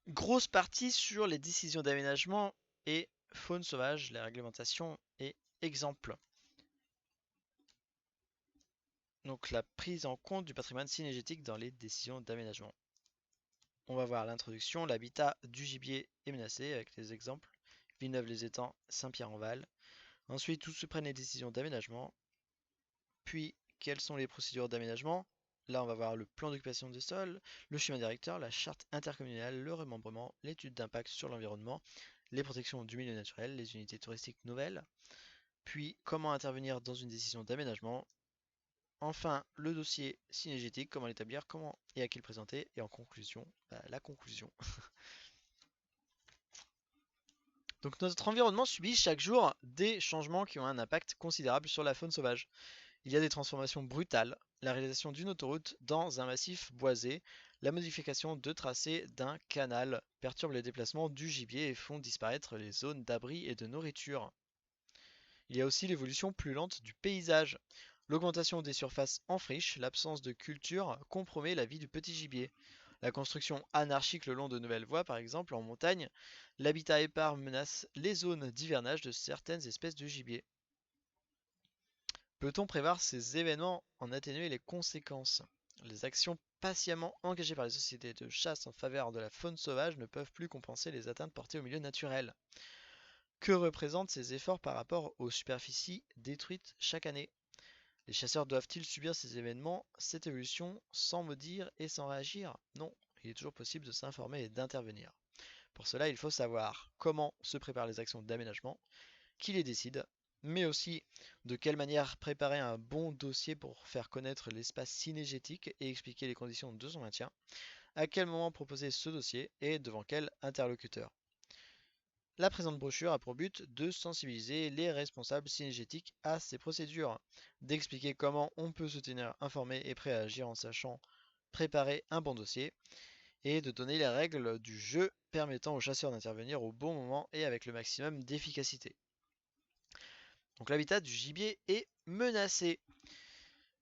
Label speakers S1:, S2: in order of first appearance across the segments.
S1: Grosse partie sur les décisions d'aménagement et faune sauvage, les réglementations et exemples. Donc la prise en compte du patrimoine cynégétique dans les décisions d'aménagement. On va voir l'introduction, l'habitat du gibier est menacé avec les exemples. Villeneuve-les-Étangs, Saint-Pierre-en-Val. Ensuite, où se prennent les décisions d'aménagement. Puis, quelles sont les procédures d'aménagement? Là, on va voir le plan d'occupation des sols, le schéma directeur, la charte intercommunale, le remembrement, l'étude d'impact sur l'environnement, les protections du milieu naturel, les unités touristiques nouvelles. Puis, comment intervenir dans une décision d'aménagement. Enfin, le dossier synégétique, comment l'établir, comment et à qui le présenter. Et en conclusion, la conclusion. Donc notre environnement subit chaque jour des changements qui ont un impact considérable sur la faune sauvage. Il y a des transformations brutales, la réalisation d'une autoroute dans un massif boisé, la modification de tracé d'un canal perturbe les déplacements du gibier et font disparaître les zones d'abri et de nourriture. Il y a aussi l'évolution plus lente du paysage. L'augmentation des surfaces en friche, l'absence de culture compromet la vie du petit gibier. La construction anarchique le long de nouvelles voies, par exemple en montagne, l'habitat épars menace les zones d'hivernage de certaines espèces de gibier. Peut-on prévoir ces événements en atténuer les conséquences? Les actions patiemment engagées par les sociétés de chasse en faveur de la faune sauvage ne peuvent plus compenser les atteintes portées au milieu naturel. Que représentent ces efforts par rapport aux superficies détruites chaque année? Les chasseurs doivent-ils subir ces événements, cette évolution, sans maudire et sans réagir? Non, il est toujours possible de s'informer et d'intervenir. Pour cela, il faut savoir comment se préparent les actions d'aménagement, qui les décide, mais aussi de quelle manière préparer un bon dossier pour faire connaître l'espace synégétique et expliquer les conditions de son maintien, à quel moment proposer ce dossier et devant quel interlocuteur. La présente brochure a pour but de sensibiliser les responsables synégétiques à ces procédures, d'expliquer comment on peut se tenir informé et prêt à agir en sachant préparer un bon dossier, et de donner les règles du jeu permettant aux chasseurs d'intervenir au bon moment et avec le maximum d'efficacité. Donc l'habitat du gibier est menacé.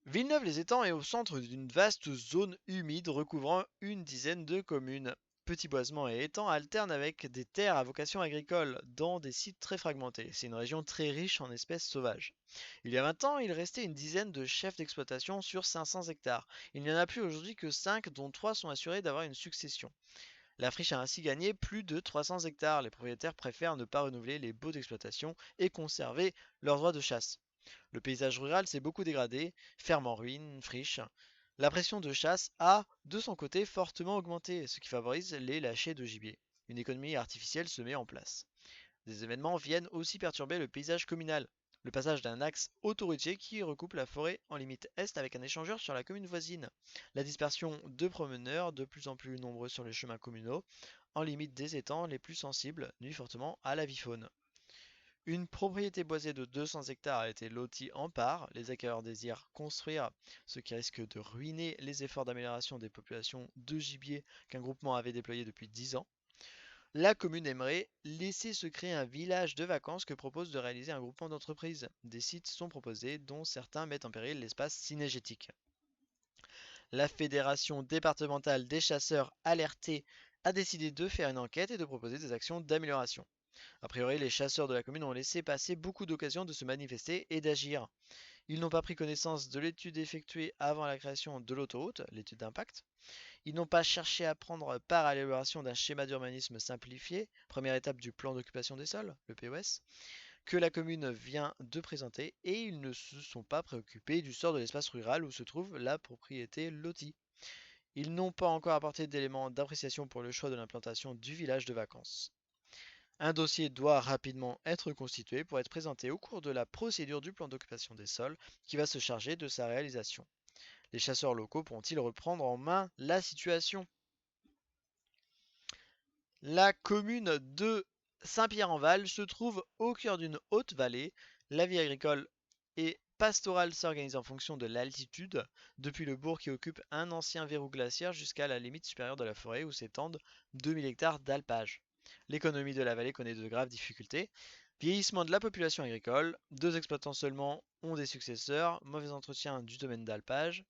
S1: Villeneuve-les-Étangs est au centre d'une vaste zone humide recouvrant une dizaine de communes. Petits boisements et étangs alternent avec des terres à vocation agricole dans des sites très fragmentés. C'est une région très riche en espèces sauvages. Il y a 20 ans, il restait une dizaine de chefs d'exploitation sur 500 hectares. Il n'y en a plus aujourd'hui que 5, dont 3 sont assurés d'avoir une succession. La friche a ainsi gagné plus de 300 hectares. Les propriétaires préfèrent ne pas renouveler les baux d'exploitation et conserver leurs droits de chasse. Le paysage rural s'est beaucoup dégradé, fermes en ruine, friches. La pression de chasse a, de son côté, fortement augmenté, ce qui favorise les lâchers de gibier. Une économie artificielle se met en place. Des événements viennent aussi perturber le paysage communal. Le passage d'un axe autoroutier qui recoupe la forêt en limite est avec un échangeur sur la commune voisine. La dispersion de promeneurs de plus en plus nombreux sur les chemins communaux, en limite des étangs les plus sensibles, nuit fortement à la vie faune. Une propriété boisée de 200 hectares a été lotie en part. Les acquéreurs désirent construire, ce qui risque de ruiner les efforts d'amélioration des populations de gibier qu'un groupement avait déployé depuis 10 ans. La commune aimerait laisser se créer un village de vacances que propose de réaliser un groupement d'entreprises. Des sites sont proposés dont certains mettent en péril l'espace synégétique. La fédération départementale des chasseurs alertés a décidé de faire une enquête et de proposer des actions d'amélioration. A priori, les chasseurs de la commune ont laissé passer beaucoup d'occasions de se manifester et d'agir. Ils n'ont pas pris connaissance de l'étude effectuée avant la création de l'autoroute, l'étude d'impact. Ils n'ont pas cherché à prendre part à l'élaboration d'un schéma d'urbanisme simplifié, première étape du plan d'occupation des sols, le POS, que la commune vient de présenter, et ils ne se sont pas préoccupés du sort de l'espace rural où se trouve la propriété lotie. Ils n'ont pas encore apporté d'éléments d'appréciation pour le choix de l'implantation du village de vacances. Un dossier doit rapidement être constitué pour être présenté au cours de la procédure du plan d'occupation des sols qui va se charger de sa réalisation. Les chasseurs locaux pourront-ils reprendre en main la situation? La commune de Saint-Pierre-en-Val se trouve au cœur d'une haute vallée. La vie agricole et pastorale s'organise en fonction de l'altitude, depuis le bourg qui occupe un ancien verrou glaciaire jusqu'à la limite supérieure de la forêt où s'étendent 2000 hectares d'alpage. L'économie de la vallée connaît de graves difficultés. Vieillissement de la population agricole, 2 exploitants seulement ont des successeurs, mauvais entretien du domaine d'alpage,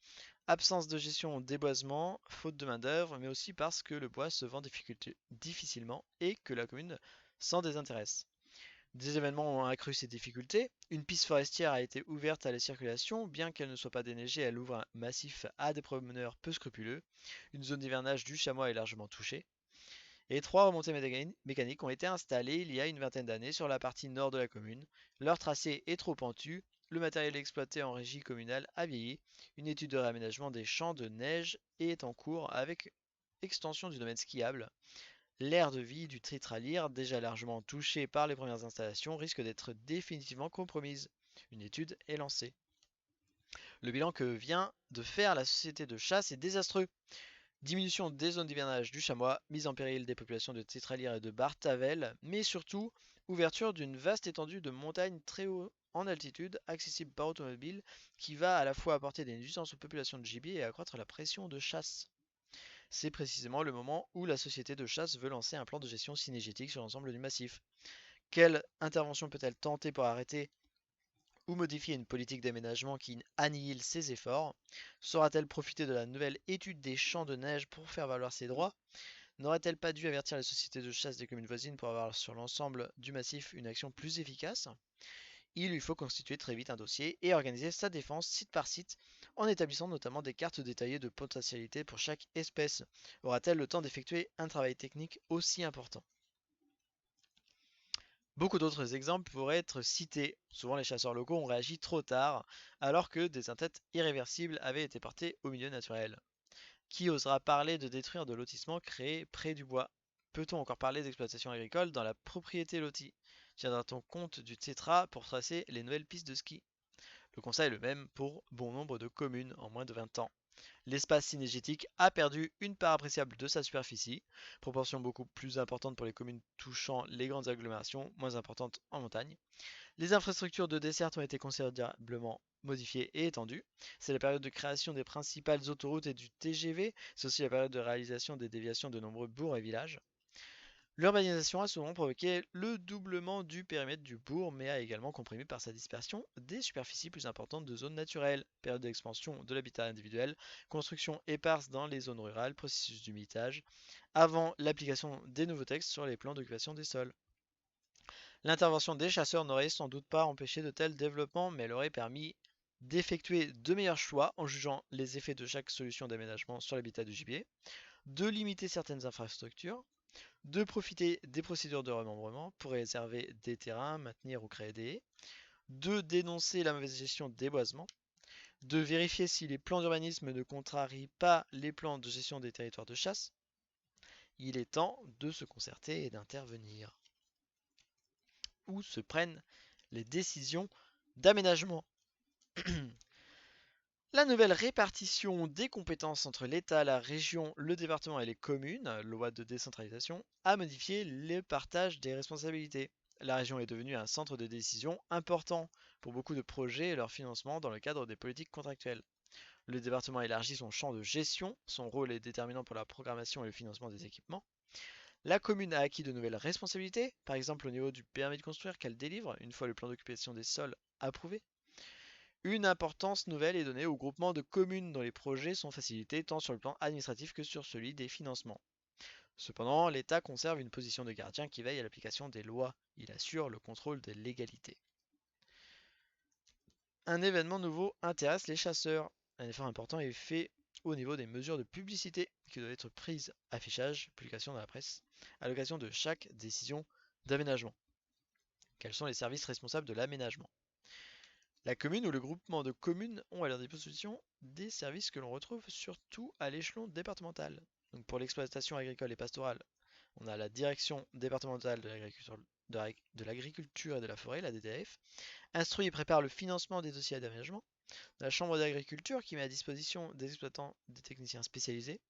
S1: Absence de gestion, déboisement, faute de main-d'œuvre, mais aussi parce que le bois se vend difficilement et que la commune s'en désintéresse. Des événements ont accru ces difficultés. Une piste forestière a été ouverte à la circulation, bien qu'elle ne soit pas déneigée, elle ouvre un massif à des promeneurs peu scrupuleux. Une zone d'hivernage du chamois est largement touchée. Et trois remontées mécaniques ont été installées il y a une vingtaine d'années sur la partie nord de la commune. Leur tracé est trop pentu, le matériel exploité en régie communale a vieilli, une étude de réaménagement des champs de neige est en cours avec extension du domaine skiable. L'aire de vie du Tritralyre, déjà largement touché par les premières installations, risque d'être définitivement compromise. Une étude est lancée. Le bilan que vient de faire la société de chasse est désastreux. Diminution des zones d'hivernage du chamois, mise en péril des populations de Tétralyre et de Bartavel, mais surtout ouverture d'une vaste étendue de montagnes très haut en altitude, accessible par automobile, qui va à la fois apporter des nuisances aux populations de gibier et accroître la pression de chasse. C'est précisément le moment où la société de chasse veut lancer un plan de gestion synergétique sur l'ensemble du massif. Quelle intervention peut-elle tenter pour arrêter ou modifier une politique d'aménagement qui annihile ses efforts? Saura-t-elle profiter de la nouvelle étude des champs de neige pour faire valoir ses droits? N'aurait-elle pas dû avertir les sociétés de chasse des communes voisines pour avoir sur l'ensemble du massif une action plus efficace? Il lui faut constituer très vite un dossier et organiser sa défense site par site en établissant notamment des cartes détaillées de potentialité pour chaque espèce. Aura-t-elle le temps d'effectuer un travail technique aussi important? Beaucoup d'autres exemples pourraient être cités. Souvent les chasseurs locaux ont réagi trop tard, alors que des atteintes irréversibles avaient été portées au milieu naturel. Qui osera parler de détruire de lotissement créé près du bois? Peut-on encore parler d'exploitation agricole dans la propriété lotie? Tiendra-t-on compte du tétra pour tracer les nouvelles pistes de ski? Le constat est le même pour bon nombre de communes en moins de 20 ans. L'espace cynégétique a perdu une part appréciable de sa superficie, proportion beaucoup plus importante pour les communes touchant les grandes agglomérations, moins importante en montagne. Les infrastructures de desserte ont été considérablement modifiées et étendues. C'est la période de création des principales autoroutes et du TGV, c'est aussi la période de réalisation des déviations de nombreux bourgs et villages. L'urbanisation a souvent provoqué le doublement du périmètre du bourg, mais a également comprimé par sa dispersion des superficies plus importantes de zones naturelles. Période d'expansion de l'habitat individuel, construction éparse dans les zones rurales, processus d'humitage, avant l'application des nouveaux textes sur les plans d'occupation des sols. L'intervention des chasseurs n'aurait sans doute pas empêché de tels développements, mais elle aurait permis d'effectuer de meilleurs choix en jugeant les effets de chaque solution d'aménagement sur l'habitat du gibier, de limiter certaines infrastructures, de profiter des procédures de remembrement pour réserver des terrains, maintenir ou créer des haies, de dénoncer la mauvaise gestion des boisements, de vérifier si les plans d'urbanisme ne contrarient pas les plans de gestion des territoires de chasse. Il est temps de se concerter et d'intervenir. Où se prennent les décisions d'aménagement? La nouvelle répartition des compétences entre l'État, la région, le département et les communes, loi de décentralisation, a modifié le partage des responsabilités. La région est devenue un centre de décision important pour beaucoup de projets et leur financement dans le cadre des politiques contractuelles. Le département élargit son champ de gestion, son rôle est déterminant pour la programmation et le financement des équipements. La commune a acquis de nouvelles responsabilités, par exemple au niveau du permis de construire qu'elle délivre une fois le plan d'occupation des sols approuvé. Une importance nouvelle est donnée au groupement de communes dont les projets sont facilités tant sur le plan administratif que sur celui des financements. Cependant, l'État conserve une position de gardien qui veille à l'application des lois. Il assure le contrôle de légalité. Un événement nouveau intéresse les chasseurs. Un effort important est fait au niveau des mesures de publicité qui doivent être prises, affichage, publication dans la presse, à l'occasion de chaque décision d'aménagement. Quels sont les services responsables de l'aménagement? La commune ou le groupement de communes ont à leur disposition des services que l'on retrouve surtout à l'échelon départemental. Donc pour l'exploitation agricole et pastorale, on a la direction départementale de l'agriculture et de la forêt, la DDAF, instruit et prépare le financement des dossiers d'aménagement. La chambre d'agriculture qui met à disposition des exploitants des techniciens spécialisés.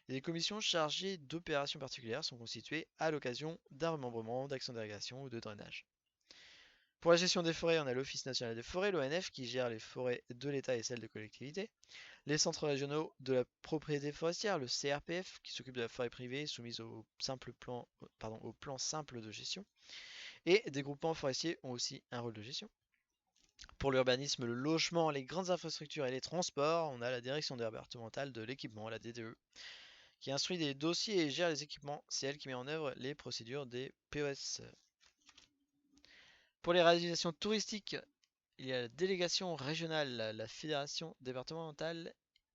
S1: Et les commissions chargées d'opérations particulières sont constituées à l'occasion d'un remembrement, d'action d'irrigation ou de drainage. Pour la gestion des forêts, on a l'Office national des forêts, l'ONF, qui gère les forêts de l'État et celles des collectivités. Les centres régionaux de la propriété forestière, le CRPF, qui s'occupe de la forêt privée soumise au plan simple de gestion. Et des groupements forestiers ont aussi un rôle de gestion. Pour l'urbanisme, le logement, les grandes infrastructures et les transports, on a la direction départementale de l'équipement, la DDE, qui instruit des dossiers et gère les équipements. C'est elle qui met en œuvre les procédures des POS. Pour les réalisations touristiques, il y a la délégation régionale, la fédération départementale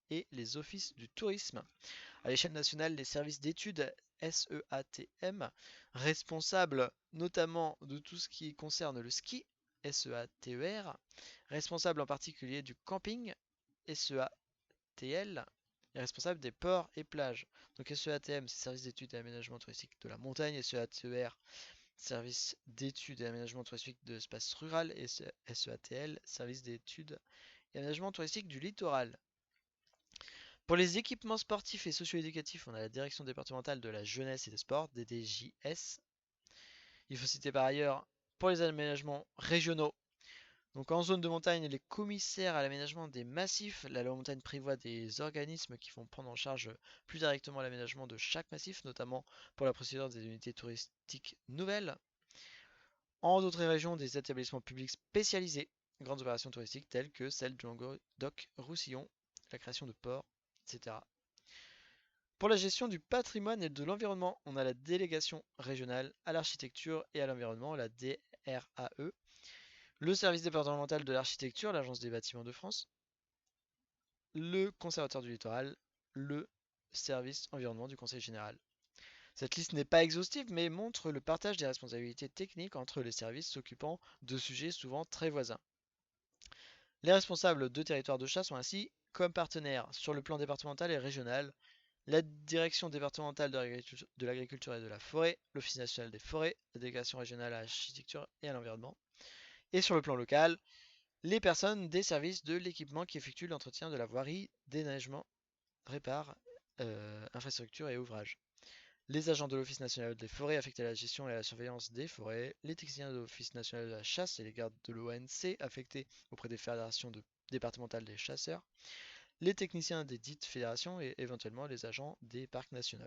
S1: et les offices du tourisme. À l'échelle nationale, les services d'études SEATM, responsables notamment de tout ce qui concerne le ski, SEATER, responsable en particulier du camping, SEATL, et responsable des ports et plages. Donc SEATM, c'est service d'études et aménagement touristique de la montagne, SEATER, service d'études et aménagement touristique de l'espace rural, et SEATL, service d'études et aménagement touristique du littoral. Pour les équipements sportifs et socio-éducatifs, on a la direction départementale de la jeunesse et des sports, DDJS. Il faut citer par ailleurs, pour les aménagements régionaux, donc en zone de montagne, les commissaires à l'aménagement des massifs, la loi montagne prévoit des organismes qui vont prendre en charge plus directement l'aménagement de chaque massif, notamment pour la procédure des unités touristiques nouvelles. En d'autres régions, des établissements publics spécialisés, grandes opérations touristiques telles que celle du Languedoc-Roussillon, la création de ports, etc. Pour la gestion du patrimoine et de l'environnement, on a la délégation régionale à l'architecture et à l'environnement, la DRAE, le service départemental de l'architecture, l'Agence des bâtiments de France, le conservateur du littoral, le service environnement du Conseil général. Cette liste n'est pas exhaustive, mais montre le partage des responsabilités techniques entre les services s'occupant de sujets souvent très voisins. Les responsables de territoires de chasse sont ainsi comme partenaires sur le plan départemental et régional la direction départementale de l'agriculture et de la forêt, l'Office national des forêts, la délégation régionale à l'architecture et à l'environnement. Et sur le plan local, les personnes des services de l'équipement qui effectuent l'entretien de la voirie, déneigement, répare, infrastructures et ouvrages. Les agents de l'Office national des forêts affectés à la gestion et à la surveillance des forêts, les techniciens de l'Office national de la chasse et les gardes de l'ONC affectés auprès des fédérations départementales des chasseurs, les techniciens des dites fédérations et éventuellement les agents des parcs nationaux.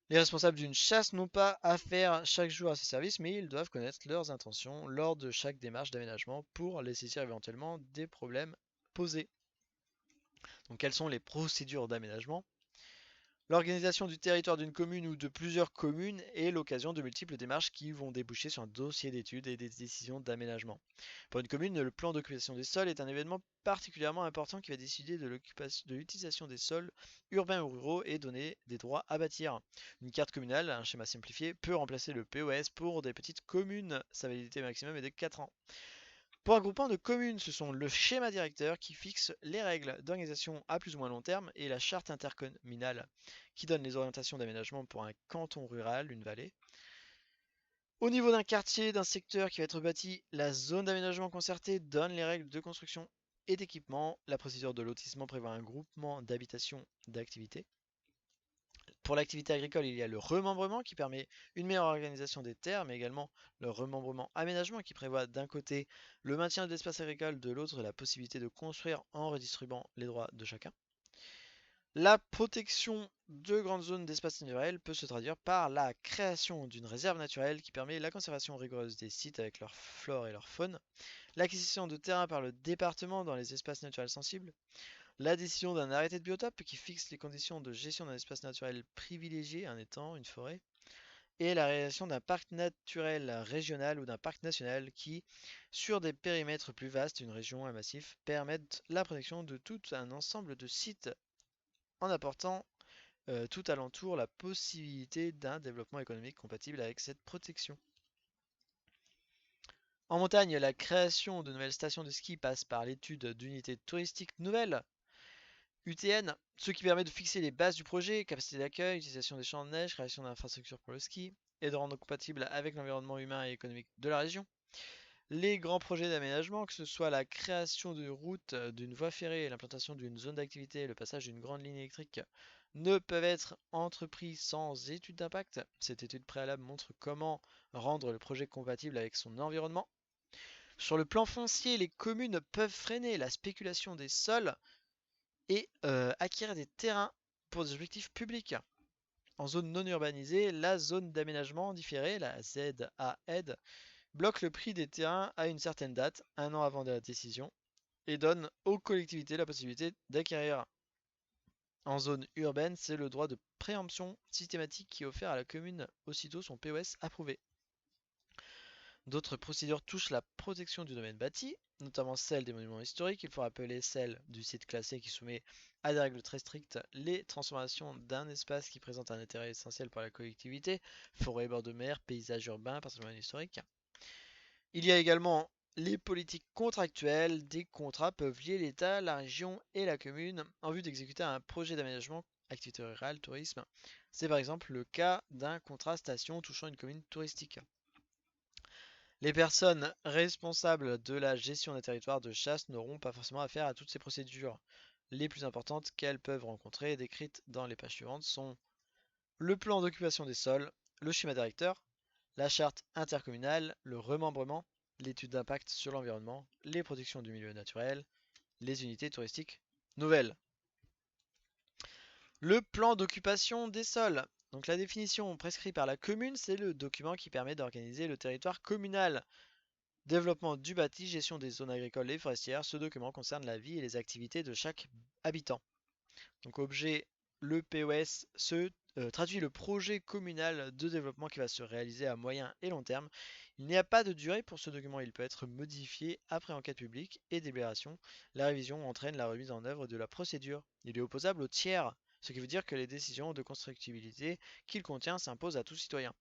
S1: Les responsables d'une chasse n'ont pas affaire chaque jour à ces services, mais ils doivent connaître leurs intentions lors de chaque démarche d'aménagement pour les saisir éventuellement des problèmes posés. Donc quelles sont les procédures d'aménagement? L'organisation du territoire d'une commune ou de plusieurs communes est l'occasion de multiples démarches qui vont déboucher sur un dossier d'études et des décisions d'aménagement. Pour une commune, le plan d'occupation des sols est un événement particulièrement important qui va décider de l'utilisation des sols urbains ou ruraux et donner des droits à bâtir. Une carte communale, un schéma simplifié, peut remplacer le POS pour des petites communes. Sa validité maximum est de 4 ans. Pour un groupement de communes, ce sont le schéma directeur qui fixe les règles d'organisation à plus ou moins long terme et la charte intercommunale qui donne les orientations d'aménagement pour un canton rural, une vallée. Au niveau d'un quartier, d'un secteur qui va être bâti, la zone d'aménagement concerté donne les règles de construction et d'équipement. La procédure de lotissement prévoit un groupement d'habitation d'activités. Pour l'activité agricole, il y a le remembrement qui permet une meilleure organisation des terres, mais également le remembrement aménagement qui prévoit d'un côté le maintien de l'espace agricole, de l'autre la possibilité de construire en redistribuant les droits de chacun. La protection de grandes zones d'espace naturel peut se traduire par la création d'une réserve naturelle qui permet la conservation rigoureuse des sites avec leur flore et leur faune, l'acquisition de terrains par le département dans les espaces naturels sensibles, la décision d'un arrêté de biotope qui fixe les conditions de gestion d'un espace naturel privilégié, un étang, une forêt, et la réalisation d'un parc naturel régional ou d'un parc national qui, sur des périmètres plus vastes, une région, un massif, permettent la protection de tout un ensemble de sites en apportant tout alentour la possibilité d'un développement économique compatible avec cette protection. En montagne, la création de nouvelles stations de ski passe par l'étude d'unités touristiques nouvelles, UTN, ce qui permet de fixer les bases du projet, capacité d'accueil, utilisation des champs de neige, création d'infrastructures pour le ski, et de rendre compatible avec l'environnement humain et économique de la région. Les grands projets d'aménagement, que ce soit la création de routes, d'une voie ferrée, l'implantation d'une zone d'activité, le passage d'une grande ligne électrique, ne peuvent être entrepris sans étude d'impact. Cette étude préalable montre comment rendre le projet compatible avec son environnement. Sur le plan foncier, les communes peuvent freiner la spéculation des sols et acquérir des terrains pour des objectifs publics. En zone non urbanisée, la zone d'aménagement différé, la ZAED, bloque le prix des terrains à une certaine date, un an avant de la décision, et donne aux collectivités la possibilité d'acquérir. En zone urbaine, c'est le droit de préemption systématique qui est offert à la commune aussitôt son POS approuvé. D'autres procédures touchent la protection du domaine bâti, notamment celle des monuments historiques. Il faut rappeler celle du site classé qui soumet à des règles très strictes les transformations d'un espace qui présente un intérêt essentiel pour la collectivité, forêt, bord de mer, paysage urbain, patrimoine historique. Il y a également les politiques contractuelles. Des contrats peuvent lier l'État, la région et la commune en vue d'exécuter un projet d'aménagement, activité rurale, tourisme. C'est par exemple le cas d'un contrat station touchant une commune touristique. Les personnes responsables de la gestion des territoires de chasse n'auront pas forcément affaire à toutes ces procédures. Les plus importantes qu'elles peuvent rencontrer, décrites dans les pages suivantes, sont le plan d'occupation des sols, le schéma directeur, la charte intercommunale, le remembrement, l'étude d'impact sur l'environnement, les protections du milieu naturel, les unités touristiques nouvelles. Le plan d'occupation des sols. Donc la définition prescrite par la commune, c'est le document qui permet d'organiser le territoire communal. Développement du bâti, gestion des zones agricoles et forestières. Ce document concerne la vie et les activités de chaque habitant. Donc objet, le POS traduit le projet communal de développement qui va se réaliser à moyen et long terme. Il n'y a pas de durée pour ce document, il peut être modifié après enquête publique et délibération. La révision entraîne la remise en œuvre de la procédure. Il est opposable aux tiers, ce qui veut dire que les décisions de constructibilité qu'il contient s'imposent à tout citoyen.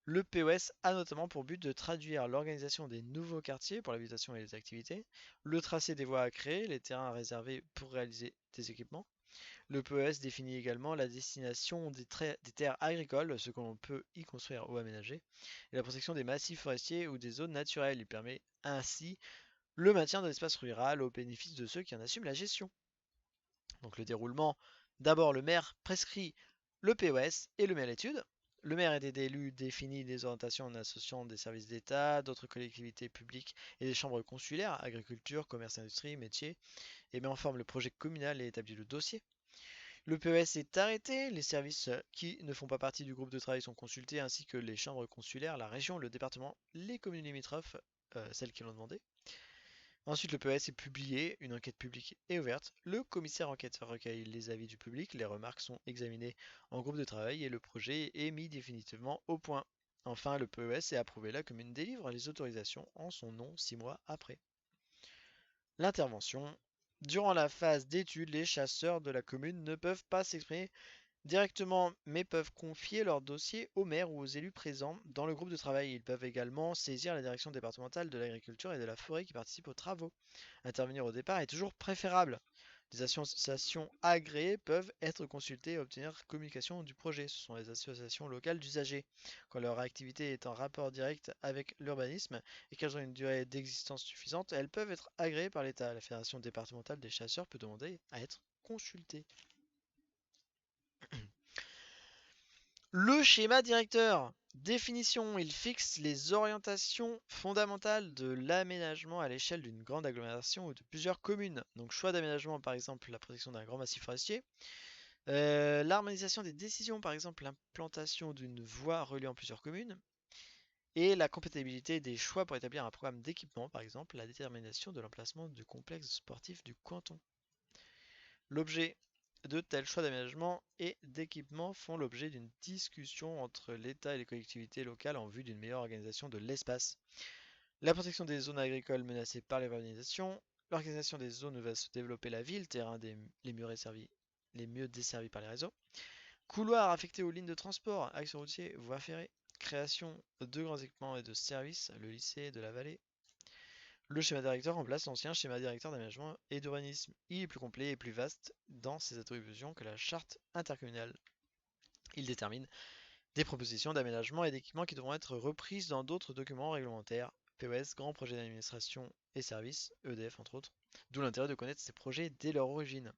S1: Le POS a notamment pour but de traduire l'organisation des nouveaux quartiers pour l'habitation et les activités, le tracé des voies à créer, les terrains réservés pour réaliser des équipements. Le POS définit également la destination des terres agricoles, ce que l'on peut y construire ou aménager, et la protection des massifs forestiers ou des zones naturelles. Il permet ainsi le maintien de l'espace rural au bénéfice de ceux qui en assument la gestion. Donc le déroulement, d'abord le maire prescrit le POS et le met à l'étude. Le maire et des élus définit des orientations en associant des services d'État, d'autres collectivités publiques et des chambres consulaires, agriculture, commerce, industrie, métiers, et met en forme le projet communal et établit le dossier. Le POS est arrêté, les services qui ne font pas partie du groupe de travail sont consultés, ainsi que les chambres consulaires, la région, le département, les communes limitrophes, celles qui l'ont demandé. Ensuite, le POS est publié, une enquête publique est ouverte, le commissaire enquêteur recueille les avis du public, les remarques sont examinées en groupe de travail et le projet est mis définitivement au point. Enfin, le POS est approuvé, la commune délivre les autorisations en son nom 6 mois après. L'intervention. Durant la phase d'étude, les chasseurs de la commune ne peuvent pas s'exprimer directement, mais peuvent confier leur dossier au maire ou aux élus présents dans le groupe de travail. Ils peuvent également saisir la direction départementale de l'agriculture et de la forêt qui participe aux travaux. Intervenir au départ est toujours préférable. Des associations agréées peuvent être consultées et obtenir communication du projet. Ce sont les associations locales d'usagers. Quand leur activité est en rapport direct avec l'urbanisme et qu'elles ont une durée d'existence suffisante, elles peuvent être agréées par l'État. La Fédération départementale des chasseurs peut demander à être consultée. Le schéma directeur. Définition, il fixe les orientations fondamentales de l'aménagement à l'échelle d'une grande agglomération ou de plusieurs communes. Donc choix d'aménagement, par exemple la protection d'un grand massif forestier. L'harmonisation des décisions, par exemple l'implantation d'une voie reliant plusieurs communes. Et la compatibilité des choix pour établir un programme d'équipement, par exemple la détermination de l'emplacement du complexe sportif du canton. L'objet de tels choix d'aménagement et d'équipement font l'objet d'une discussion entre l'État et les collectivités locales en vue d'une meilleure organisation de l'espace. La protection des zones agricoles menacées par l'urbanisation, l'organisation des zones où va se développer la ville, terrain les mieux desservis par les réseaux, couloirs affectés aux lignes de transport, axes routiers, voies ferrées, création de grands équipements et de services, le lycée de la vallée. Le schéma directeur remplace l'ancien schéma directeur d'aménagement et d'urbanisme. Il est plus complet et plus vaste dans ses attributions que la charte intercommunale. Il détermine des propositions d'aménagement et d'équipement qui devront être reprises dans d'autres documents réglementaires, POS, grands projets d'administration et services, EDF entre autres, d'où l'intérêt de connaître ces projets dès leur origine.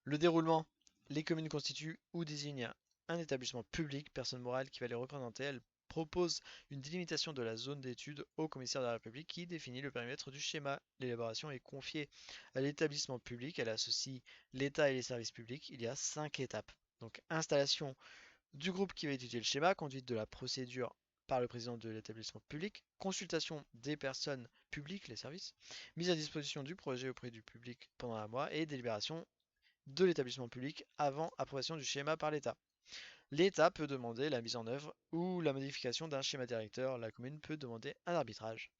S1: Le déroulement. Les communes constituent ou désignent un établissement public, personne morale qui va les représenter. Elles proposent une délimitation de la zone d'étude au commissaire de la République qui définit le périmètre du schéma. L'élaboration est confiée à l'établissement public. Elle associe l'État et les services publics. Il y a 5 étapes. Donc installation du groupe qui va étudier le schéma, conduite de la procédure par le président de l'établissement public, consultation des personnes publiques, les services, mise à disposition du projet auprès du public pendant un mois et délibération de l'établissement public avant approbation du schéma par l'État. L'État peut demander la mise en œuvre ou la modification d'un schéma directeur. La commune peut demander un arbitrage.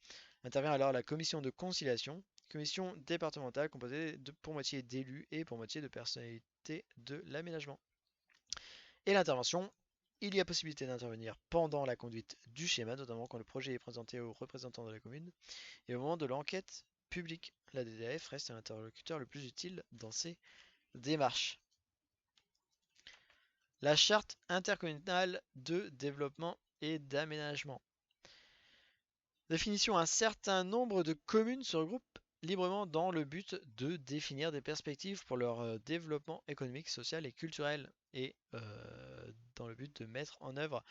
S1: Intervient alors la commission de conciliation, commission départementale composée pour moitié d'élus et pour moitié de personnalités de l'aménagement. Et l'intervention, il y a possibilité d'intervenir pendant la conduite du schéma, notamment quand le projet est présenté aux représentants de la commune, et au moment de l'enquête publique. La DDAF reste l'interlocuteur le plus utile dans ces démarches. La charte intercommunale de développement et d'aménagement. Définition: un certain nombre de communes se regroupent librement dans le but de définir des perspectives pour leur développement économique, social et culturel et dans le but de mettre en œuvre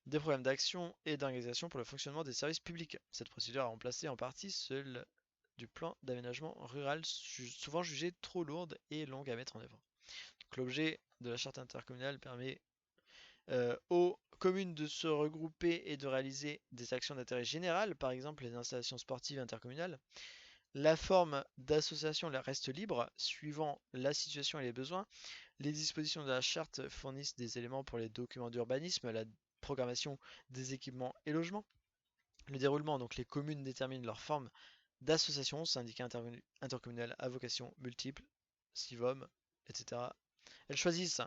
S1: des programmes d'action et d'organisation pour le fonctionnement des services publics. Cette procédure a remplacé en partie celle du plan d'aménagement rural, souvent jugée trop lourde et longue à mettre en œuvre. L'objet de la charte intercommunale permet aux communes de se regrouper et de réaliser des actions d'intérêt général, par exemple les installations sportives intercommunales. La forme d'association reste libre, suivant la situation et les besoins. Les dispositions de la charte fournissent des éléments pour les documents d'urbanisme, la programmation des équipements et logements. Le déroulement, donc les communes déterminent leur forme d'association, syndicat intercommunal à vocation multiple, SIVOM, etc. Elles choisissent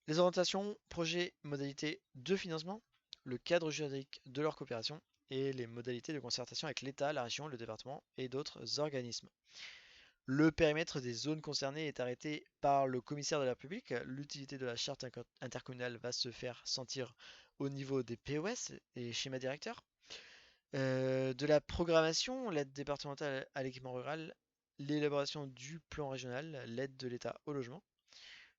S1: les orientations, projets, modalités de financement, le cadre juridique de leur coopération et les modalités de concertation avec l'État, la région, le département et d'autres organismes. Le périmètre des zones concernées est arrêté par le commissaire de la République. L'utilité de la charte intercommunale va se faire sentir au niveau des POS et schémas directeurs. De la programmation, l'aide départementale à l'équipement rural, l'élaboration du plan régional, l'aide de l'État au logement,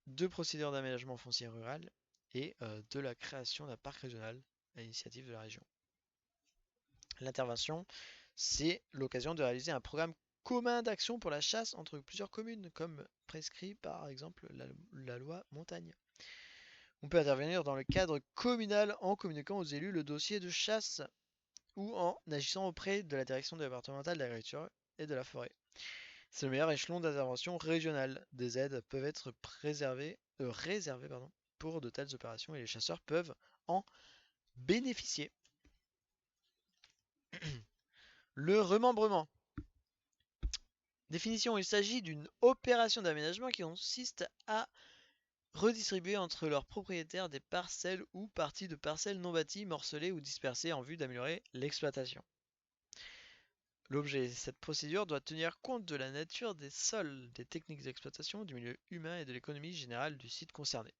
S1: de procédures d'aménagement foncier rural et de la création d'un parc régional à l'initiative de la région. L'intervention, c'est l'occasion de réaliser un programme commun d'action pour la chasse entre plusieurs communes, comme prescrit par exemple la loi Montagne. On peut intervenir dans le cadre communal en communiquant aux élus le dossier de chasse ou en agissant auprès de la direction départementale de l'agriculture et de la forêt. C'est le meilleur échelon d'intervention régionale. Des aides peuvent être réservées pour de telles opérations et les chasseurs peuvent en bénéficier. Le remembrement. Définition: il s'agit d'une opération d'aménagement qui consiste à redistribuer entre leurs propriétaires des parcelles ou parties de parcelles non bâties, morcelées ou dispersées en vue d'améliorer l'exploitation. L'objet: cette procédure doit tenir compte de la nature des sols, des techniques d'exploitation, du milieu humain et de l'économie générale du site concerné.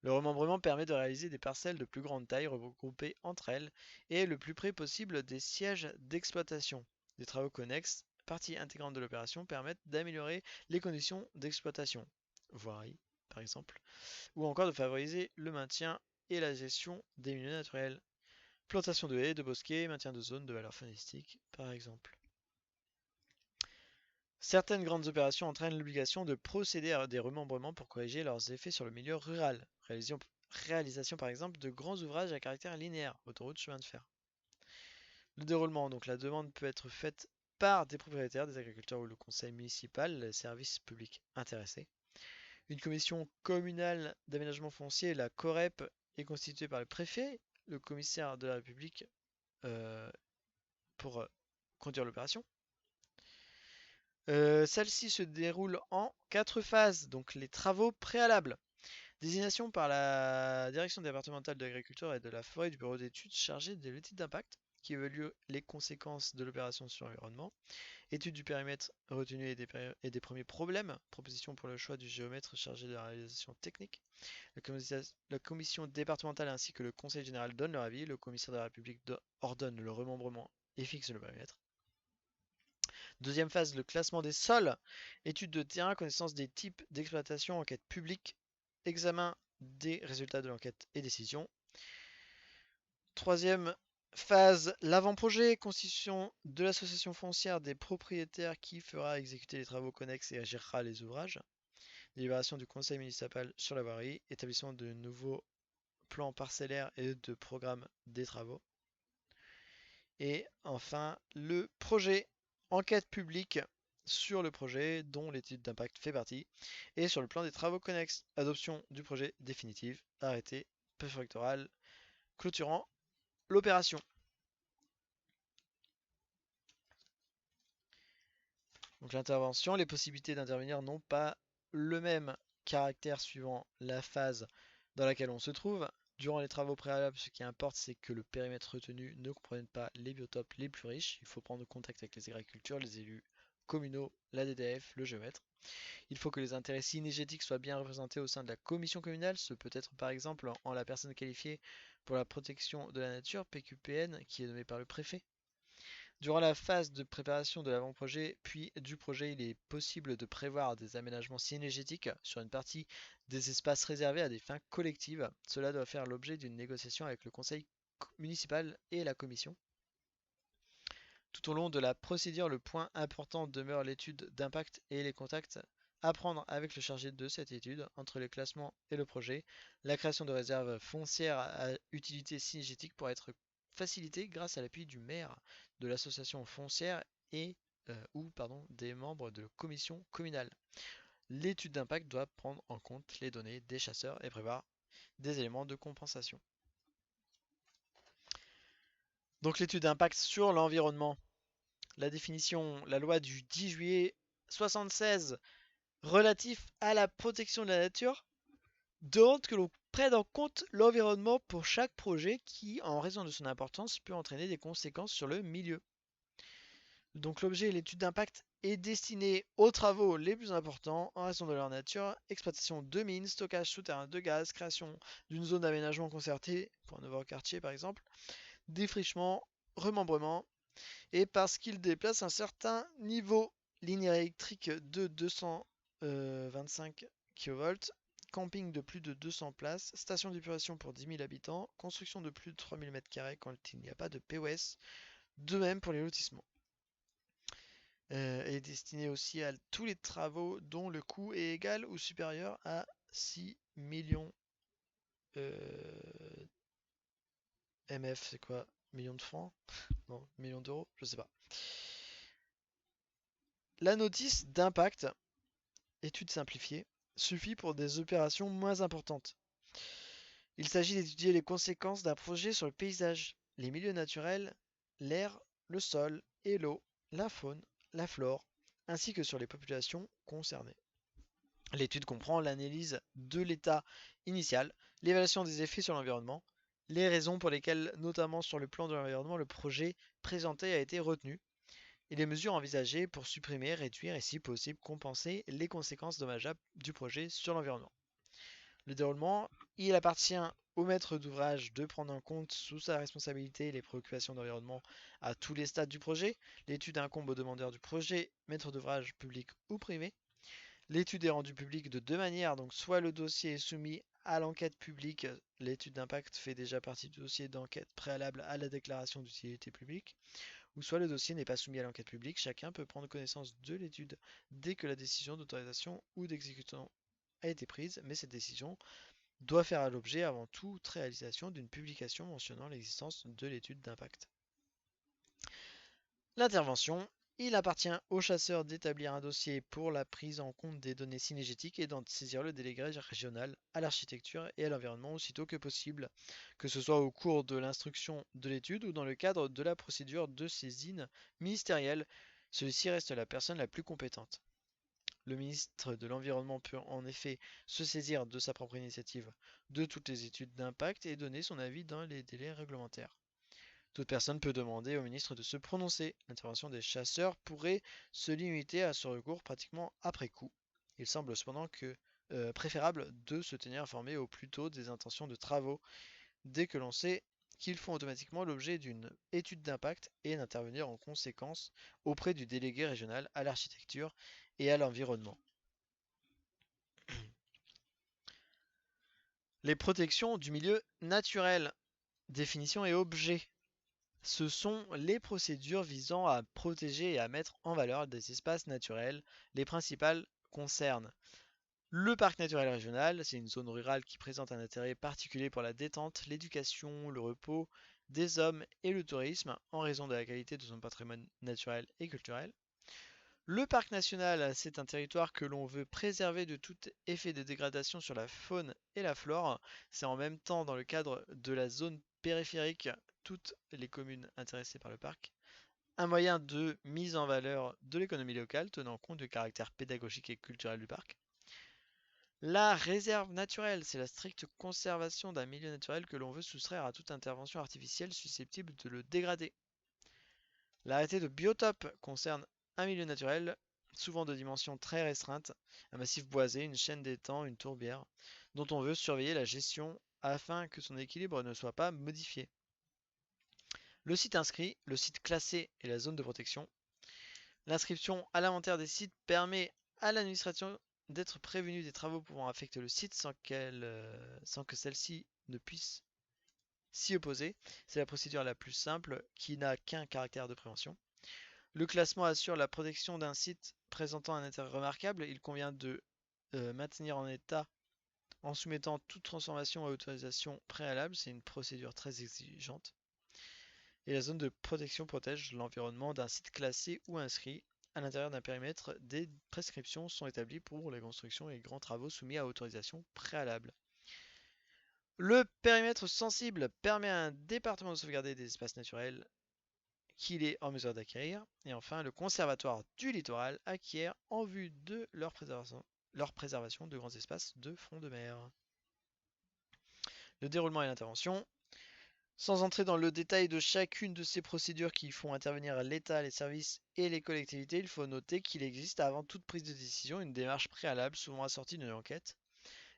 S1: Le remembrement permet de réaliser des parcelles de plus grande taille regroupées entre elles et le plus près possible des sièges d'exploitation. Des travaux connexes, partie intégrante de l'opération, permettent d'améliorer les conditions d'exploitation, voirie par exemple, ou encore de favoriser le maintien et la gestion des milieux naturels. Plantation de haies, de bosquets, maintien de zones de valeur faunistique par exemple. Certaines grandes opérations entraînent l'obligation de procéder à des remembrements pour corriger leurs effets sur le milieu rural. Réalisation par exemple de grands ouvrages à caractère linéaire, autoroutes, chemins de fer. Le déroulement, donc la demande peut être faite par des propriétaires, des agriculteurs ou le conseil municipal, les services publics intéressés. Une commission communale d'aménagement foncier, la COREP, est constituée par le préfet, le commissaire de la République pour conduire l'opération. Celle-ci se déroule en 4 phases, donc les travaux préalables. Désignation par la direction départementale de l'agriculture et de la forêt du bureau d'études chargé de l'étude d'impact, qui évalue les conséquences de l'opération sur l'environnement. Étude du périmètre retenu et des premiers problèmes. Proposition pour le choix du géomètre chargé de la réalisation technique. La commission départementale ainsi que le conseil général donnent leur avis. Le commissaire de la République ordonne le remembrement et fixe le périmètre. Deuxième phase, le classement des sols. Étude de terrain, connaissance des types d'exploitation, enquête publique, examen des résultats de l'enquête et décision. Troisième phase, l'avant-projet, constitution de l'association foncière des propriétaires qui fera exécuter les travaux connexes et gérera les ouvrages. Délibération du conseil municipal sur la voirie, établissement de nouveaux plans parcellaires et de programmes des travaux. Et enfin, le projet, enquête publique sur le projet dont l'étude d'impact fait partie, et sur le plan des travaux connexes, adoption du projet définitif, arrêté préfectoral clôturant l'opération. Donc l'intervention, les possibilités d'intervenir n'ont pas le même caractère suivant la phase dans laquelle on se trouve. Durant les travaux préalables, ce qui importe, c'est que le périmètre retenu ne comprenne pas les biotopes les plus riches. Il faut prendre contact avec les agricultures, les élus communaux, la DDF, le géomètre. Il faut que les intérêts synergétiques soient bien représentés au sein de la commission communale. Ce peut être par exemple en la personne qualifiée pour la protection de la nature, PQPN, qui est nommée par le préfet. Durant la phase de préparation de l'avant-projet puis du projet, il est possible de prévoir des aménagements synergétiques sur une partie des espaces réservés à des fins collectives. Cela doit faire l'objet d'une négociation avec le conseil municipal et la commission. Tout au long de la procédure, le point important demeure l'étude d'impact et les contacts à prendre avec le chargé de cette étude entre le classement et le projet. La création de réserves foncières à utilité synergétique pourra être facilitée grâce à l'appui du maire, de l'association foncière et des membres de la commission communale. L'étude d'impact doit prendre en compte les données des chasseurs et prévoir des éléments de compensation. Donc l'étude d'impact sur l'environnement. La définition, la loi du 10 juillet 76 relatif à la protection de la nature demande que l'on prenne en compte l'environnement pour chaque projet qui, en raison de son importance, peut entraîner des conséquences sur le milieu. Donc l'objet et l'étude d'impact est destiné aux travaux les plus importants en raison de leur nature, exploitation de mines, stockage souterrain de gaz, création d'une zone d'aménagement concerté pour un nouveau quartier par exemple, défrichement, remembrement, et parce qu'il déplace un certain niveau. Ligne électrique de 225 kV, camping de plus de 200 places, station d'épuration pour 10 000 habitants, construction de plus de 3000 m² quand il n'y a pas de POS, de même pour les lotissements. Est destiné aussi à tous les travaux dont le coût est égal ou supérieur à 6 millions MF, c'est quoi? Millions de francs? Non, millions d'euros? Je sais pas. La notice d'impact, étude simplifiée, suffit pour des opérations moins importantes. Il s'agit d'étudier les conséquences d'un projet sur le paysage, les milieux naturels, l'air, le sol et l'eau, la faune, la flore, ainsi que sur les populations concernées. L'étude comprend l'analyse de l'état initial, l'évaluation des effets sur l'environnement, les raisons pour lesquelles, notamment sur le plan de l'environnement, le projet présenté a été retenu, et les mesures envisagées pour supprimer, réduire et si possible compenser les conséquences dommageables du projet sur l'environnement. Le déroulement, il appartient au maître d'ouvrage de prendre en compte sous sa responsabilité les préoccupations d'environnement à tous les stades du projet. L'étude incombe au demandeur du projet, maître d'ouvrage public ou privé. L'étude est rendue publique de deux manières, donc soit le dossier est soumis à l'enquête publique, l'étude d'impact fait déjà partie du dossier d'enquête préalable à la déclaration d'utilité publique, ou soit le dossier n'est pas soumis à l'enquête publique, chacun peut prendre connaissance de l'étude dès que la décision d'autorisation ou d'exécution a été prise, mais cette décision doit faire l'objet avant toute réalisation d'une publication mentionnant l'existence de l'étude d'impact. L'intervention. Il appartient au chasseur d'établir un dossier pour la prise en compte des données synergétiques et d'en saisir le délégué régional à l'architecture et à l'environnement aussitôt que possible, que ce soit au cours de l'instruction de l'étude ou dans le cadre de la procédure de saisine ministérielle. Celui-ci reste la personne la plus compétente. Le ministre de l'Environnement peut en effet se saisir de sa propre initiative de toutes les études d'impact et donner son avis dans les délais réglementaires. Toute personne peut demander au ministre de se prononcer. L'intervention des chasseurs pourrait se limiter à ce recours pratiquement après coup. Il semble cependant préférable de se tenir informé au plus tôt des intentions de travaux dès que l'on sait qu'ils font automatiquement l'objet d'une étude d'impact et d'intervenir en conséquence auprès du délégué régional à l'architecture et à l'environnement. Les protections du milieu naturel. Définition et objet. Ce sont les procédures visant à protéger et à mettre en valeur des espaces naturels. Les principales concernent le parc naturel régional, c'est une zone rurale qui présente un intérêt particulier pour la détente, l'éducation, le repos, des hommes et le tourisme en raison de la qualité de son patrimoine naturel et culturel. Le parc national, c'est un territoire que l'on veut préserver de tout effet de dégradation sur la faune et la flore. C'est en même temps dans le cadre de la zone périphérique toutes les communes intéressées par le parc. Un moyen de mise en valeur de l'économie locale tenant compte du caractère pédagogique et culturel du parc. La réserve naturelle, c'est la stricte conservation d'un milieu naturel que l'on veut soustraire à toute intervention artificielle susceptible de le dégrader. L'arrêté de biotope concerne un milieu naturel, souvent de dimensions très restreintes, un massif boisé, une chaîne d'étangs, une tourbière, dont on veut surveiller la gestion afin que son équilibre ne soit pas modifié. Le site inscrit, le site classé et la zone de protection. L'inscription à l'inventaire des sites permet à l'administration d'être prévenue des travaux pouvant affecter le site sans que celle-ci ne puisse s'y opposer. C'est la procédure la plus simple qui n'a qu'un caractère de prévention. Le classement assure la protection d'un site présentant un intérêt remarquable. Il convient de maintenir en état en soumettant toute transformation à autorisation préalable. C'est une procédure très exigeante. Et la zone de protection protège l'environnement d'un site classé ou inscrit. À l'intérieur d'un périmètre, des prescriptions sont établies pour les constructions et grands travaux soumis à autorisation préalable. Le périmètre sensible permet à un département de sauvegarder des espaces naturels qu'il est en mesure d'acquérir. Et enfin, le conservatoire du littoral acquiert en vue de leur préservation de grands espaces de front de mer. Le déroulement et l'intervention. Sans entrer dans le détail de chacune de ces procédures qui font intervenir l'État, les services et les collectivités, il faut noter qu'il existe avant toute prise de décision une démarche préalable, souvent assortie d'une enquête.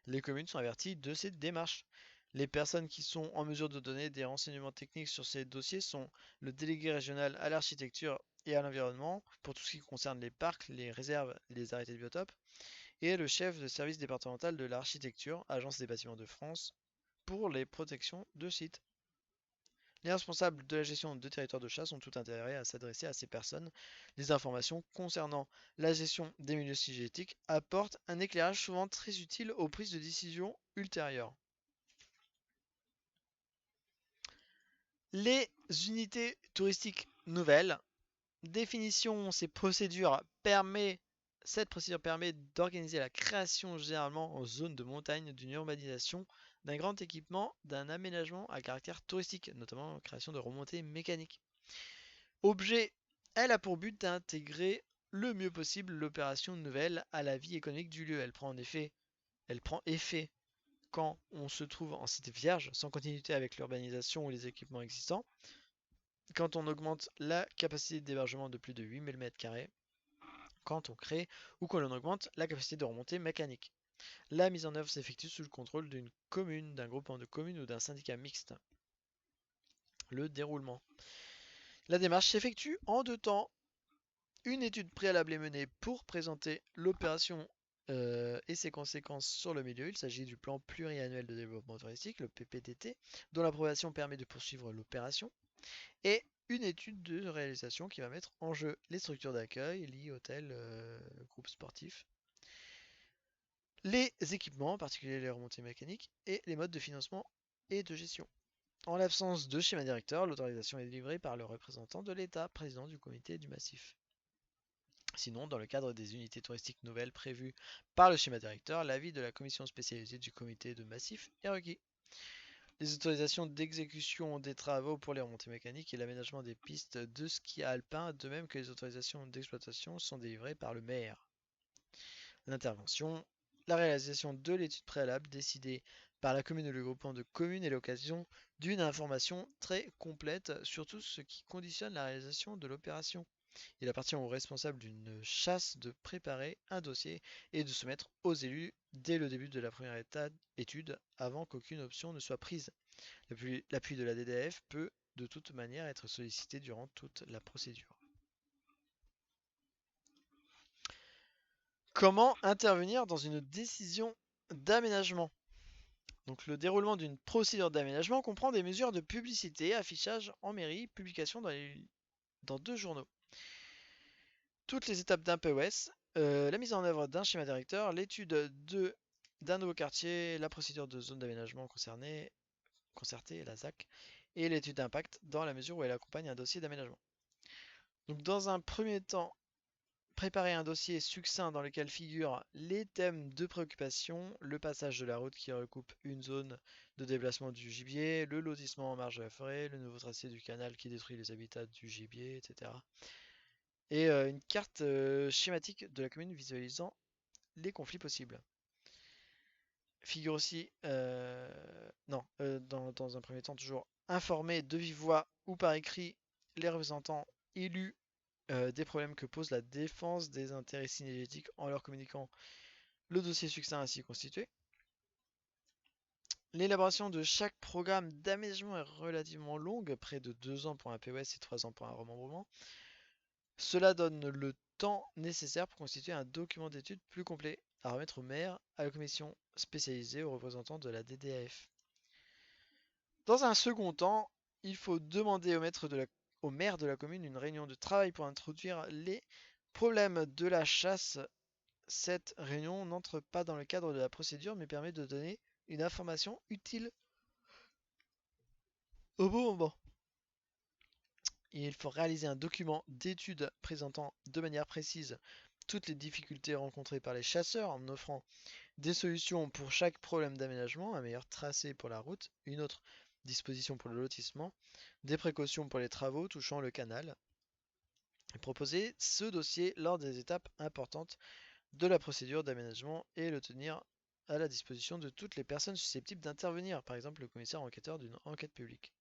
S1: Les communes sont averties de cette démarche. Les personnes qui sont en mesure de donner des renseignements techniques sur ces dossiers sont le délégué régional à l'architecture et à l'environnement, pour tout ce qui concerne les parcs, les réserves et les arrêtés de biotope, et le chef de service départemental de l'architecture, Agence des bâtiments de France, pour les protections de sites. Les responsables de la gestion de territoires de chasse ont tout intérêt à s'adresser à ces personnes. Les informations concernant la gestion des milieux cynégétiques apportent un éclairage souvent très utile aux prises de décision ultérieures. Les unités touristiques nouvelles. Définition, cette procédure permet d'organiser la création généralement en zone de montagne d'une urbanisation, d'un grand équipement, d'un aménagement à caractère touristique, notamment la création de remontées mécaniques. Objet, elle a pour but d'intégrer le mieux possible l'opération nouvelle à la vie économique du lieu. Elle prend effet quand on se trouve en site vierge, sans continuité avec l'urbanisation ou les équipements existants, quand on augmente la capacité d'hébergement de plus de 8000 m², quand on crée ou quand on augmente la capacité de remontée mécanique. La mise en œuvre s'effectue sous le contrôle d'une commune, d'un groupement de communes ou d'un syndicat mixte. Le déroulement. La démarche s'effectue en 2 temps. Une étude préalable est menée pour présenter l'opération et ses conséquences sur le milieu. Il s'agit du plan pluriannuel de développement touristique, le PPDT, dont l'approbation permet de poursuivre l'opération. Et une étude de réalisation qui va mettre en jeu les structures d'accueil, lits, hôtels, groupes sportifs, les équipements, en particulier les remontées mécaniques, et les modes de financement et de gestion. En l'absence de schéma directeur, l'autorisation est délivrée par le représentant de l'État, président du comité du massif. Sinon, dans le cadre des unités touristiques nouvelles prévues par le schéma directeur, l'avis de la commission spécialisée du comité de massif est requis. Les autorisations d'exécution des travaux pour les remontées mécaniques et l'aménagement des pistes de ski alpin, de même que les autorisations d'exploitation, sont délivrées par le maire. L'intervention. La réalisation de l'étude préalable décidée par la commune ou le groupement de communes est l'occasion d'une information très complète sur tout ce qui conditionne la réalisation de l'opération. Il appartient aux responsables d'une chasse de préparer un dossier et de se mettre aux élus dès le début de la première étude, avant qu'aucune option ne soit prise. L'appui de la DDF peut de toute manière être sollicité durant toute la procédure. Comment intervenir dans une décision d'aménagement? Donc le déroulement d'une procédure d'aménagement comprend des mesures de publicité, affichage en mairie, publication dans 2 journaux. Toutes les étapes d'un POS, la mise en œuvre d'un schéma directeur, l'étude d'un nouveau quartier, la procédure de zone d'aménagement concertée, la ZAC, et l'étude d'impact dans la mesure où elle accompagne un dossier d'aménagement. Donc dans un premier temps, préparer un dossier succinct dans lequel figurent les thèmes de préoccupation, le passage de la route qui recoupe une zone de déplacement du gibier, le lotissement en marge de la forêt, le nouveau tracé du canal qui détruit les habitats du gibier, etc. Et une carte schématique de la commune visualisant les conflits possibles. Figure aussi, non, dans un premier temps, toujours informer de vive voix ou par écrit les représentants élus des problèmes que pose la défense des intérêts synergétiques en leur communiquant le dossier succinct ainsi constitué. L'élaboration de chaque programme d'aménagement est relativement longue, près de 2 ans pour un POS et 3 ans pour un remembrement. Cela donne le temps nécessaire pour constituer un document d'étude plus complet à remettre au maire, à la commission spécialisée, aux représentants de la DDAF. Dans un second temps, il faut demander au maire de la commune une réunion de travail pour introduire les problèmes de la chasse. Cette réunion n'entre pas dans le cadre de la procédure mais permet de donner une information utile au bon moment. Il faut réaliser un document d'étude présentant de manière précise toutes les difficultés rencontrées par les chasseurs en offrant des solutions pour chaque problème d'aménagement, un meilleur tracé pour la route, une autre disposition pour le lotissement, des précautions pour les travaux touchant le canal. Proposer ce dossier lors des étapes importantes de la procédure d'aménagement et le tenir à la disposition de toutes les personnes susceptibles d'intervenir, par exemple le commissaire enquêteur d'une enquête publique.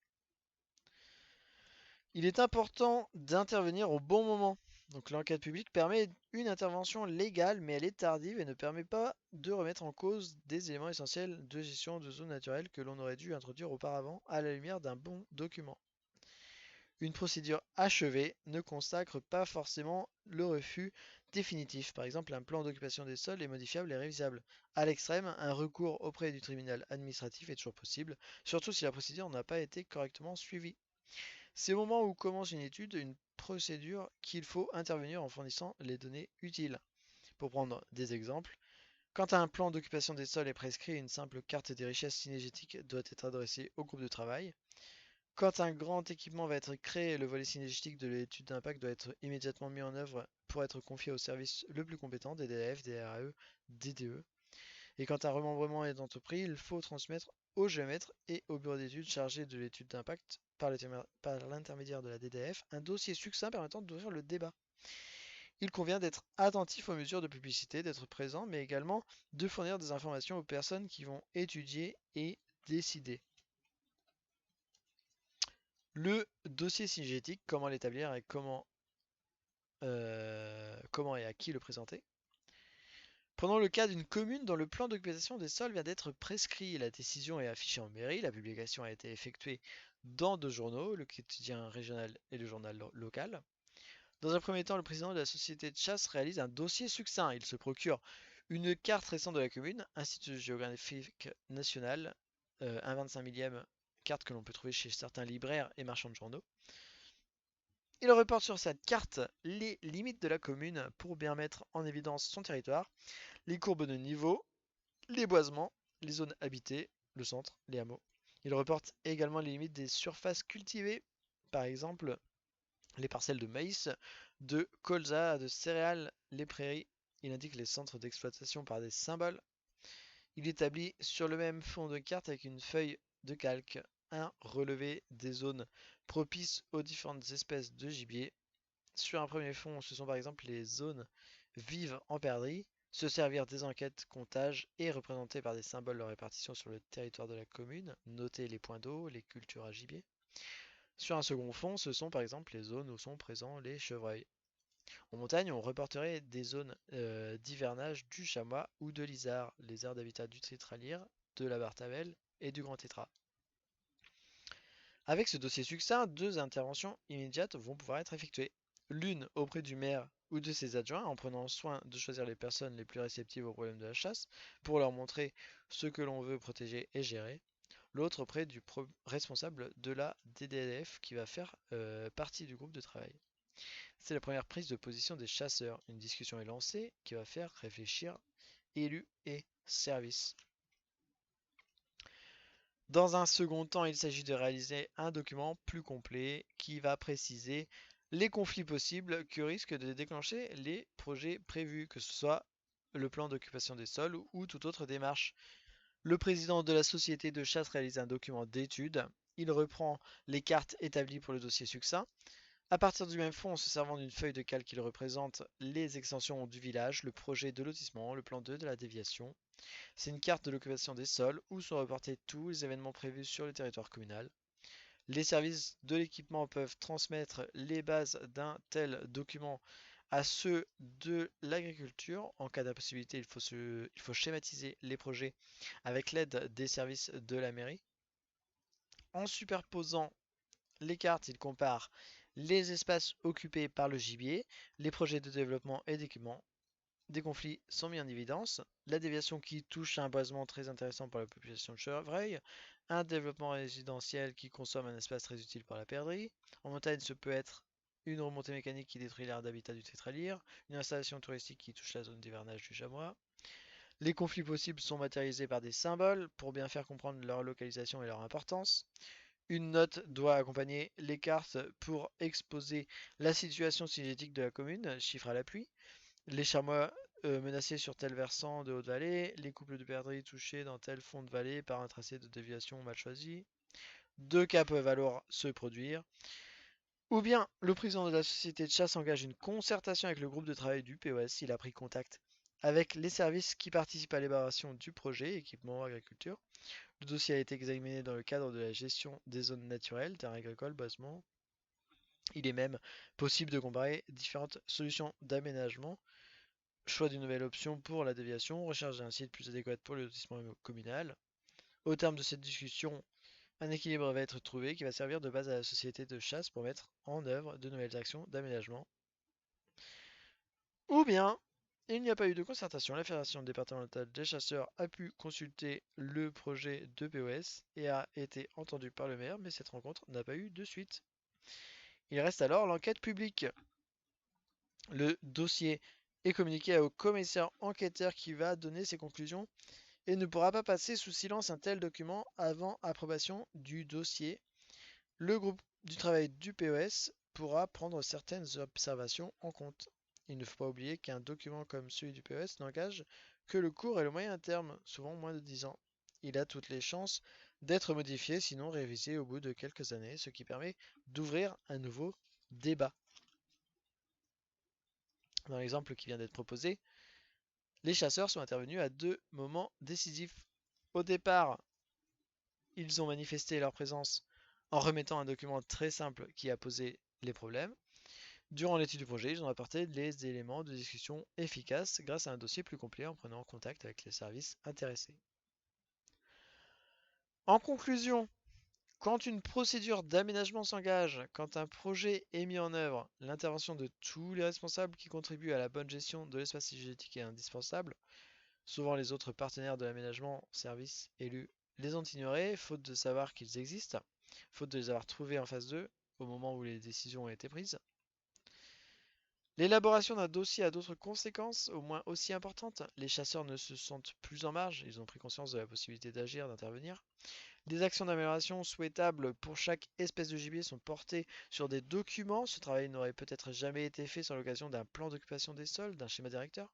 S1: Il est important d'intervenir au bon moment. Donc l'enquête publique permet une intervention légale, mais elle est tardive et ne permet pas de remettre en cause des éléments essentiels de gestion de zones naturelles que l'on aurait dû introduire auparavant à la lumière d'un bon document. Une procédure achevée ne consacre pas forcément le refus définitif. Par exemple, un plan d'occupation des sols est modifiable et révisable. À l'extrême, un recours auprès du tribunal administratif est toujours possible, surtout si la procédure n'a pas été correctement suivie. C'est au moment où commence une étude, une procédure, qu'il faut intervenir en fournissant les données utiles. Pour prendre des exemples, quand un plan d'occupation des sols est prescrit, une simple carte des richesses synergétiques doit être adressée au groupe de travail. Quand un grand équipement va être créé, le volet synergétique de l'étude d'impact doit être immédiatement mis en œuvre pour être confié au service le plus compétent, DDAF, DRAE, DDE. Et quand un remembrement est entrepris, il faut transmettre au géomètre et au bureau d'études chargé de l'étude d'impact par l'intermédiaire de la DDF un dossier succinct permettant d'ouvrir le débat. Il convient d'être attentif aux mesures de publicité, d'être présent, mais également de fournir des informations aux personnes qui vont étudier et décider. Le dossier synergétique, comment l'établir et comment et à qui le présenter. Prenons le cas d'une commune dont le plan d'occupation des sols vient d'être prescrit. La décision est affichée en mairie, la publication a été effectuée dans 2 journaux, le quotidien régional et le journal local. Dans un premier temps, le président de la société de chasse réalise un dossier succinct. Il se procure une carte récente de la commune, Institut géographique national, un 25 millième carte que l'on peut trouver chez certains libraires et marchands de journaux. Il reporte sur cette carte les limites de la commune pour bien mettre en évidence son territoire, les courbes de niveau, les boisements, les zones habitées, le centre, les hameaux. Il reporte également les limites des surfaces cultivées, par exemple les parcelles de maïs, de colza, de céréales, les prairies. Il indique les centres d'exploitation par des symboles. Il établit sur le même fond de carte avec une feuille de calque un relevé des zones propices aux différentes espèces de gibier. Sur un premier fond, ce sont par exemple les zones vives en perdrix, se servir des enquêtes, comptages et représenter par des symboles leur répartition sur le territoire de la commune, noter les points d'eau, les cultures à gibier. Sur un second fond, ce sont par exemple les zones où sont présents les chevreuils. En montagne, on reporterait des zones d'hivernage du chamois ou de l'isard, les aires d'habitat du tétralyre, de la bartavelle et du grand tétra. Avec ce dossier succinct, 2 interventions immédiates vont pouvoir être effectuées. L'une auprès du maire ou de ses adjoints en prenant soin de choisir les personnes les plus réceptives aux problèmes de la chasse pour leur montrer ce que l'on veut protéger et gérer. L'autre auprès du responsable de la DDF qui va faire partie du groupe de travail. C'est la première prise de position des chasseurs. Une discussion est lancée qui va faire réfléchir élus et services. Dans un second temps, il s'agit de réaliser un document plus complet qui va préciser les conflits possibles que risquent de déclencher les projets prévus, que ce soit le plan d'occupation des sols ou toute autre démarche. Le président de la société de chasse réalise un document d'étude. Il reprend les cartes établies pour le dossier succinct. À partir du même fond, en se servant d'une feuille de calque, il représente les extensions du village, le projet de lotissement, le plan 2 de la déviation. C'est une carte de l'occupation des sols où sont reportés tous les événements prévus sur le territoire communal. Les services de l'équipement peuvent transmettre les bases d'un tel document à ceux de l'agriculture. En cas d'impossibilité, il faut schématiser les projets avec l'aide des services de la mairie. En superposant les cartes, il compare les espaces occupés par le gibier, les projets de développement et d'équipement. Des conflits sont mis en évidence. La déviation qui touche un boisement très intéressant pour la population de chevreuil, un développement résidentiel qui consomme un espace très utile pour la perdrix. En montagne, ce peut être une remontée mécanique qui détruit l'aire d'habitat du tétralyre, une installation touristique qui touche la zone d'hivernage du chamois. Les conflits possibles sont matérialisés par des symboles pour bien faire comprendre leur localisation et leur importance. Une note doit accompagner les cartes pour exposer la situation synétique de la commune, chiffre à l'appui. Les chamois menacés sur tel versant de haute vallée, les couples de perdrix touchés dans tel fond de vallée par un tracé de déviation mal choisi. Deux cas peuvent alors se produire. Ou bien le président de la société de chasse engage une concertation avec le groupe de travail du POS. Il a pris contact avec les services qui participent à l'élaboration du projet, équipement, agriculture. Le dossier a été examiné dans le cadre de la gestion des zones naturelles, terres agricoles, boisements. Il est même possible de comparer différentes solutions d'aménagement. Choix d'une nouvelle option pour la déviation, recherche d'un site plus adéquat pour le lotissement communal. Au terme de cette discussion, un équilibre va être trouvé qui va servir de base à la société de chasse pour mettre en œuvre de nouvelles actions d'aménagement. Ou bien, il n'y a pas eu de concertation. La Fédération départementale des chasseurs a pu consulter le projet de POS et a été entendue par le maire, mais cette rencontre n'a pas eu de suite. Il reste alors l'enquête publique. Le dossier est communiqué au commissaire enquêteur qui va donner ses conclusions et ne pourra pas passer sous silence un tel document avant approbation du dossier. Le groupe du travail du POS pourra prendre certaines observations en compte. Il ne faut pas oublier qu'un document comme celui du POS n'engage que le court et le moyen terme, souvent moins de 10 ans. Il a toutes les chances d'être modifié, sinon révisé au bout de quelques années, ce qui permet d'ouvrir un nouveau débat. Dans l'exemple qui vient d'être proposé, les chasseurs sont intervenus à deux moments décisifs. Au départ, ils ont manifesté leur présence en remettant un document très simple qui a posé les problèmes. Durant l'étude du projet, ils ont apporté les éléments de discussion efficaces grâce à un dossier plus complet en prenant contact avec les services intéressés. En conclusion, quand une procédure d'aménagement s'engage, quand un projet est mis en œuvre, l'intervention de tous les responsables qui contribuent à la bonne gestion de l'espace cynégétique est indispensable. Souvent, les autres partenaires de l'aménagement, services, élus, les ont ignorés, faute de savoir qu'ils existent, faute de les avoir trouvés en face d'eux au moment où les décisions ont été prises. L'élaboration d'un dossier a d'autres conséquences, au moins aussi importantes. Les chasseurs ne se sentent plus en marge, ils ont pris conscience de la possibilité d'agir, d'intervenir. Des actions d'amélioration souhaitables pour chaque espèce de gibier sont portées sur des documents. Ce travail n'aurait peut-être jamais été fait sans l'occasion d'un plan d'occupation des sols, d'un schéma directeur.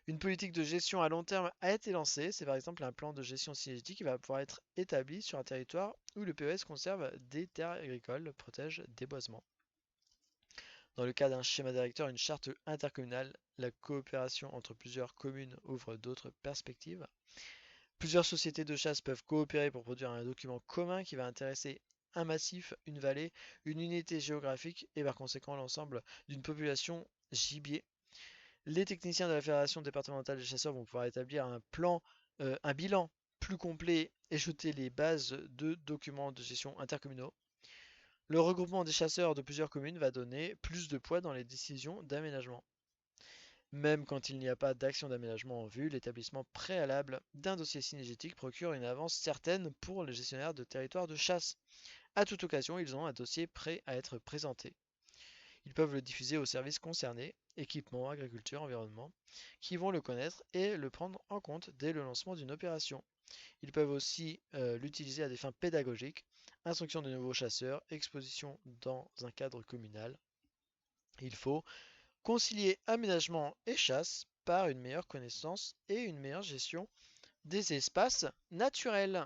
S1: Une politique de gestion à long terme a été lancée. C'est par exemple un plan de gestion synergétique qui va pouvoir être établi sur un territoire où le PES conserve des terres agricoles, protège des boisements. Dans le cas d'un schéma directeur, une charte intercommunale, la coopération entre plusieurs communes ouvre d'autres perspectives. Plusieurs sociétés de chasse peuvent coopérer pour produire un document commun qui va intéresser un massif, une vallée, une unité géographique et par conséquent l'ensemble d'une population gibier. Les techniciens de la Fédération départementale des chasseurs vont pouvoir établir un bilan plus complet et jeter les bases de documents de gestion intercommunaux. Le regroupement des chasseurs de plusieurs communes va donner plus de poids dans les décisions d'aménagement. Même quand il n'y a pas d'action d'aménagement en vue, l'établissement préalable d'un dossier synégétique procure une avance certaine pour les gestionnaires de territoires de chasse. À toute occasion, ils ont un dossier prêt à être présenté. Ils peuvent le diffuser aux services concernés, équipement, agriculture, environnement, qui vont le connaître et le prendre en compte dès le lancement d'une opération. Ils peuvent aussi l'utiliser à des fins pédagogiques, instruction de nouveaux chasseurs, exposition dans un cadre communal. Il faut concilier aménagement et chasse par une meilleure connaissance et une meilleure gestion des espaces naturels.